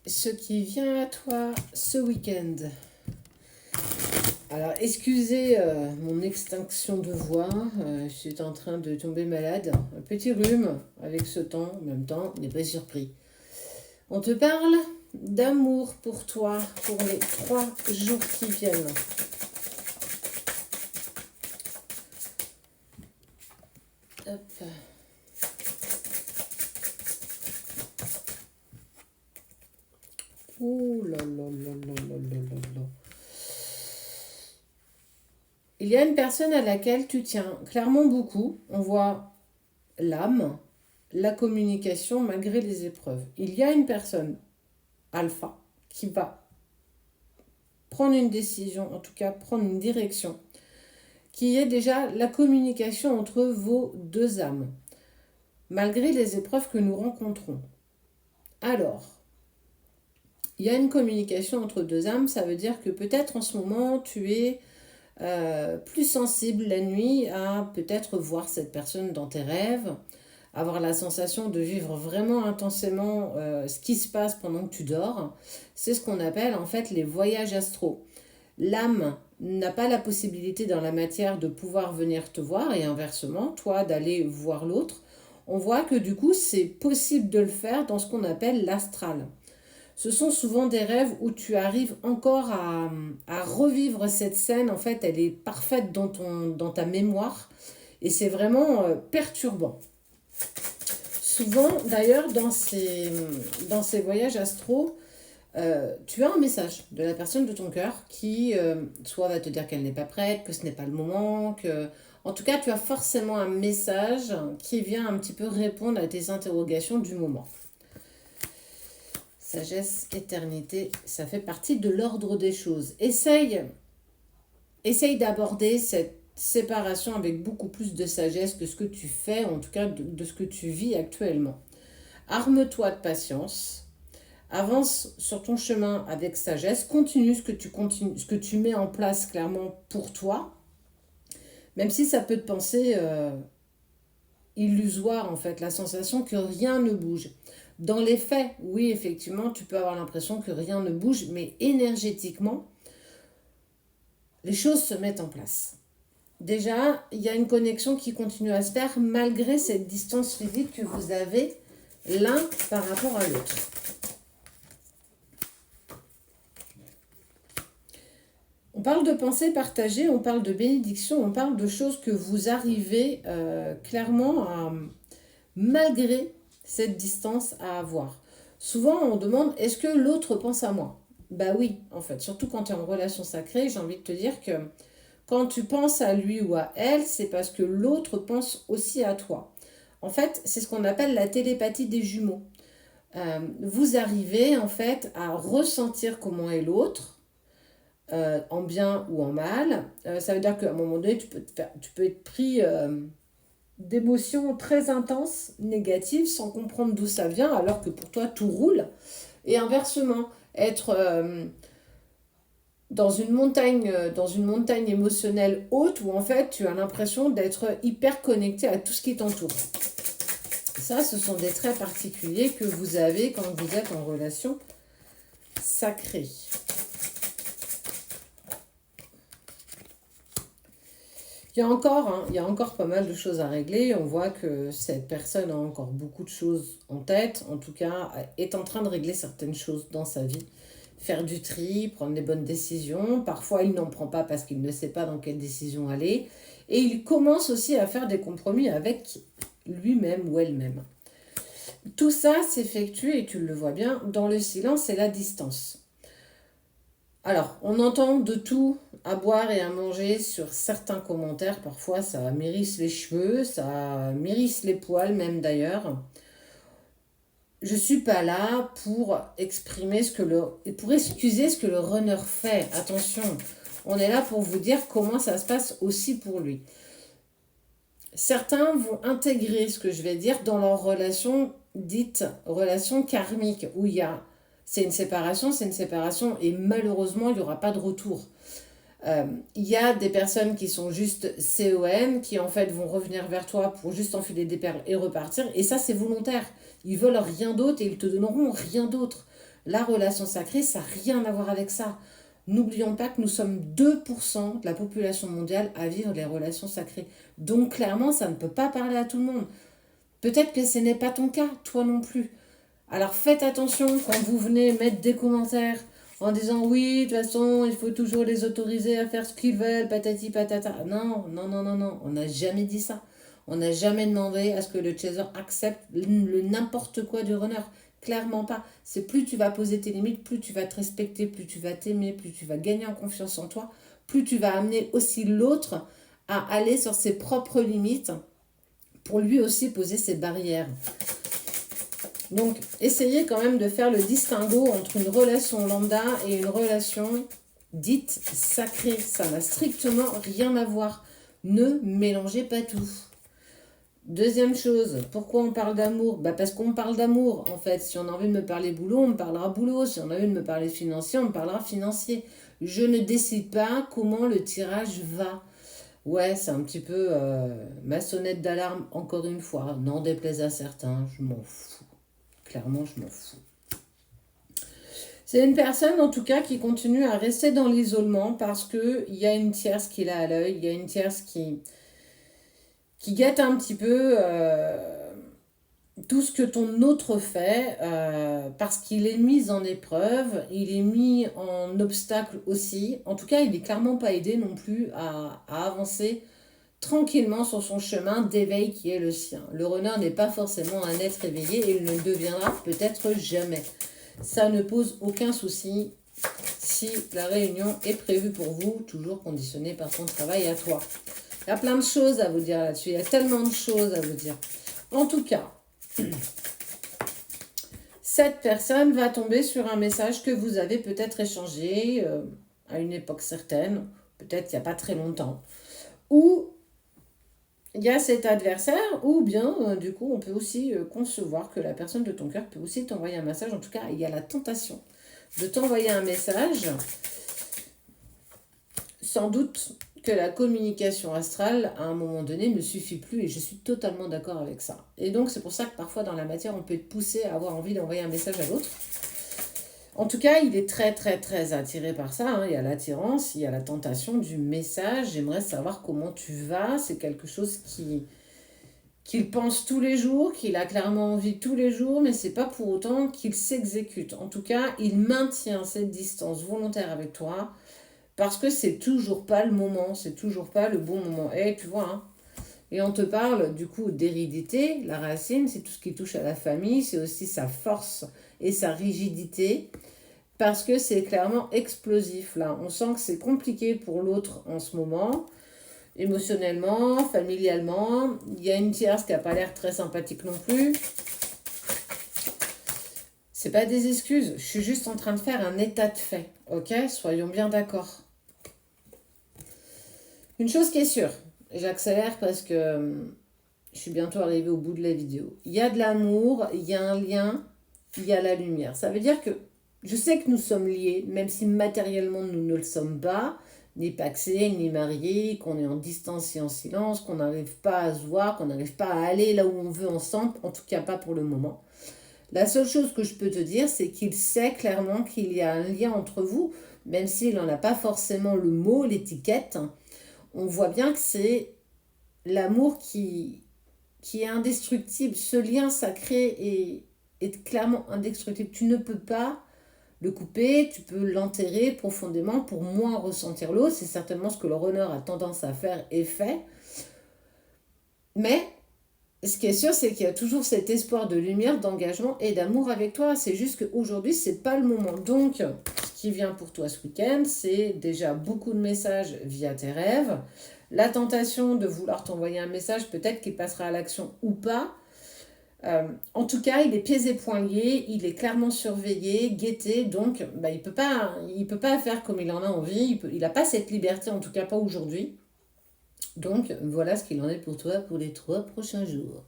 ce qui vient à toi ce week-end. Alors, excusez mon extinction de voix, je suis en train de tomber malade. Un petit rhume avec ce temps, en même temps, n'est pas surpris. On te parle d'amour pour toi pour les 3 jours qui viennent. Hop. Ouh là là là là là là là là. Il y a une personne à laquelle tu tiens clairement beaucoup. On voit l'âme, la communication malgré les épreuves. Il y a une personne alpha qui va prendre une décision, en tout cas prendre une direction, qui est déjà la communication entre vos 2 âmes, malgré les épreuves que nous rencontrons. Alors, il y a une communication entre 2 âmes, ça veut dire que peut-être en ce moment tu es plus sensible la nuit à peut-être voir cette personne dans tes rêves, avoir la sensation de vivre vraiment intensément ce qui se passe pendant que tu dors. C'est ce qu'on appelle en fait les voyages astraux. L'âme n'a pas la possibilité dans la matière de pouvoir venir te voir et inversement, toi d'aller voir l'autre. On voit que du coup c'est possible de le faire dans ce qu'on appelle l'astral. Ce sont souvent des rêves où tu arrives encore à revivre cette scène. En fait, elle est parfaite dans ta mémoire et c'est vraiment perturbant. Souvent, d'ailleurs, dans ces voyages astraux, tu as un message de la personne de ton cœur qui soit va te dire qu'elle n'est pas prête, que ce n'est pas le moment, que... En tout cas, tu as forcément un message qui vient un petit peu répondre à tes interrogations du moment. Sagesse, éternité, ça fait partie de l'ordre des choses. Essaye d'aborder cette séparation avec beaucoup plus de sagesse que ce que tu fais, en tout cas de ce que tu vis actuellement. Arme-toi de patience, avance sur ton chemin avec sagesse, continue ce que tu mets en place clairement pour toi, même si ça peut te penser illusoire en fait, la sensation que rien ne bouge. Dans les faits, oui, effectivement, tu peux avoir l'impression que rien ne bouge, mais énergétiquement, les choses se mettent en place. Déjà, il y a une connexion qui continue à se faire malgré cette distance physique que vous avez l'un par rapport à l'autre. On parle de pensée partagée, on parle de bénédiction, on parle de choses que vous arrivez clairement à, malgré cette distance, à avoir. Souvent, on demande, est-ce que l'autre pense à moi? Bah oui, en fait, surtout quand tu es en relation sacrée, j'ai envie de te dire que quand tu penses à lui ou à elle, c'est parce que l'autre pense aussi à toi. En fait, c'est ce qu'on appelle la télépathie des jumeaux. Vous arrivez en fait à ressentir comment est l'autre, en bien ou en mal. Ça veut dire qu'à un moment donné, tu peux être pris d'émotions très intenses, négatives, sans comprendre d'où ça vient, alors que pour toi, tout roule. Et inversement, être dans une montagne émotionnelle haute où en fait tu as l'impression d'être hyper connecté à tout ce qui t'entoure. Ça, ce sont des traits particuliers que vous avez quand vous êtes en relation sacrée. Il y a encore pas mal de choses à régler. On voit que cette personne a encore beaucoup de choses en tête, en tout cas est en train de régler certaines choses dans sa vie. Faire du tri, prendre les bonnes décisions. Parfois, il n'en prend pas parce qu'il ne sait pas dans quelle décision aller. Et il commence aussi à faire des compromis avec lui-même ou elle-même. Tout ça s'effectue, et tu le vois bien, dans le silence et la distance. Alors, on entend de tout à boire et à manger sur certains commentaires. Parfois, ça mérisse les cheveux, ça mérisse les poils même d'ailleurs. Je ne suis pas là pour exprimer pour excuser ce que le runner fait. Attention, on est là pour vous dire comment ça se passe aussi pour lui. Certains vont intégrer ce que je vais dire dans leur relation dite relation karmique, où c'est une séparation et malheureusement il n'y aura pas de retour. Il y a des personnes qui sont juste COM, qui en fait vont revenir vers toi pour juste enfiler des perles et repartir. Et ça, c'est volontaire. Ils veulent rien d'autre et ils te donneront rien d'autre. La relation sacrée, ça n'a rien à voir avec ça. N'oublions pas que nous sommes 2% de la population mondiale à vivre les relations sacrées. Donc clairement, ça ne peut pas parler à tout le monde. Peut-être que ce n'est pas ton cas, toi non plus. Alors faites attention quand vous venez mettre des commentaires en disant oui, de toute façon, il faut toujours les autoriser à faire ce qu'ils veulent, patati patata. Non, non, non, non, non, on n'a jamais dit ça. On n'a jamais demandé à ce que le chaser accepte le n'importe quoi du runner. Clairement pas. C'est plus tu vas poser tes limites, plus tu vas te respecter, plus tu vas t'aimer, plus tu vas gagner en confiance en toi, plus tu vas amener aussi l'autre à aller sur ses propres limites pour lui aussi poser ses barrières. Donc, essayez quand même de faire le distinguo entre une relation lambda et une relation dite sacrée. Ça n'a strictement rien à voir. Ne mélangez pas tout. Deuxième chose, pourquoi on parle d'amour? Parce qu'on parle d'amour, en fait. Si on a envie de me parler boulot, on me parlera boulot. Si on a envie de me parler financier, on me parlera financier. Je ne décide pas comment le tirage va. Ouais, c'est un petit peu ma sonnette d'alarme, encore une fois. N'en déplaise à certains, je m'en fous. Clairement, je m'en fous. C'est une personne, en tout cas, qui continue à rester dans l'isolement parce qu'il y a une tierce qui l'a à l'œil, il y a une tierce qui guette un petit peu tout ce que ton autre fait parce qu'il est mis en épreuve, il est mis en obstacle aussi. En tout cas, il n'est clairement pas aidé non plus à avancer tranquillement sur son chemin d'éveil qui est le sien. Le runner n'est pas forcément un être éveillé et il ne le deviendra peut-être jamais. Ça ne pose aucun souci si la réunion est prévue pour vous, toujours conditionnée par ton travail à toi. Il y a plein de choses à vous dire là-dessus, il y a tellement de choses à vous dire. En tout cas, cette personne va tomber sur un message que vous avez peut-être échangé à une époque certaine, peut-être il n'y a pas très longtemps, où il y a cet adversaire, ou bien, du coup, on peut aussi concevoir que la personne de ton cœur peut aussi t'envoyer un message. En tout cas, il y a la tentation de t'envoyer un message. Sans doute que la communication astrale, à un moment donné, ne suffit plus, et je suis totalement d'accord avec ça. Et donc, c'est pour ça que parfois, dans la matière, on peut être poussé à avoir envie d'envoyer un message à l'autre. En tout cas, il est très, très, très attiré par ça. Hein. Il y a l'attirance, il y a la tentation du message. J'aimerais savoir comment tu vas. C'est quelque chose qu'il pense tous les jours, qu'il a clairement envie tous les jours, mais c'est pas pour autant qu'il s'exécute. En tout cas, il maintient cette distance volontaire avec toi parce que c'est toujours pas le moment, c'est toujours pas le bon moment. Et tu vois, hein. Et on te parle du coup d'hérédité. La racine, c'est tout ce qui touche à la famille, c'est aussi sa force et sa rigidité, parce que c'est clairement explosif là. On sent que c'est compliqué pour l'autre en ce moment, émotionnellement, familialement. Il y a une tierce qui n'a pas l'air très sympathique non plus. C'est pas des excuses, je suis juste en train de faire un état de fait, ok? Soyons bien d'accord. Une chose qui est sûre, j'accélère parce que je suis bientôt arrivée au bout de la vidéo. Il y a de l'amour, il y a un lien, il y a la lumière. Ça veut dire que je sais que nous sommes liés, même si matériellement nous ne le sommes pas, ni paxés, ni mariés, qu'on est en distance et en silence, qu'on n'arrive pas à se voir, qu'on n'arrive pas à aller là où on veut ensemble, en tout cas pas pour le moment. La seule chose que je peux te dire, c'est qu'il sait clairement qu'il y a un lien entre vous, même s'il n'en a pas forcément le mot, l'étiquette. On voit bien que c'est l'amour qui est indestructible. Ce lien sacré est clairement indestructible. Tu ne peux pas le couper, tu peux l'enterrer profondément pour moins ressentir l'autre. C'est certainement ce que le runner a tendance à faire et fait. Mais ce qui est sûr, c'est qu'il y a toujours cet espoir de lumière, d'engagement et d'amour avec toi. C'est juste qu'aujourd'hui, ce n'est pas le moment. Donc, ce qui vient pour toi ce week-end, c'est déjà beaucoup de messages via tes rêves. La tentation de vouloir t'envoyer un message, peut-être qu'il passera à l'action ou pas. En tout cas, il est pieds et poings liés, il est clairement surveillé, guetté, donc il peut pas faire comme il en a envie, il n'a pas cette liberté, en tout cas pas aujourd'hui. Donc voilà ce qu'il en est pour toi pour les 3 prochains jours.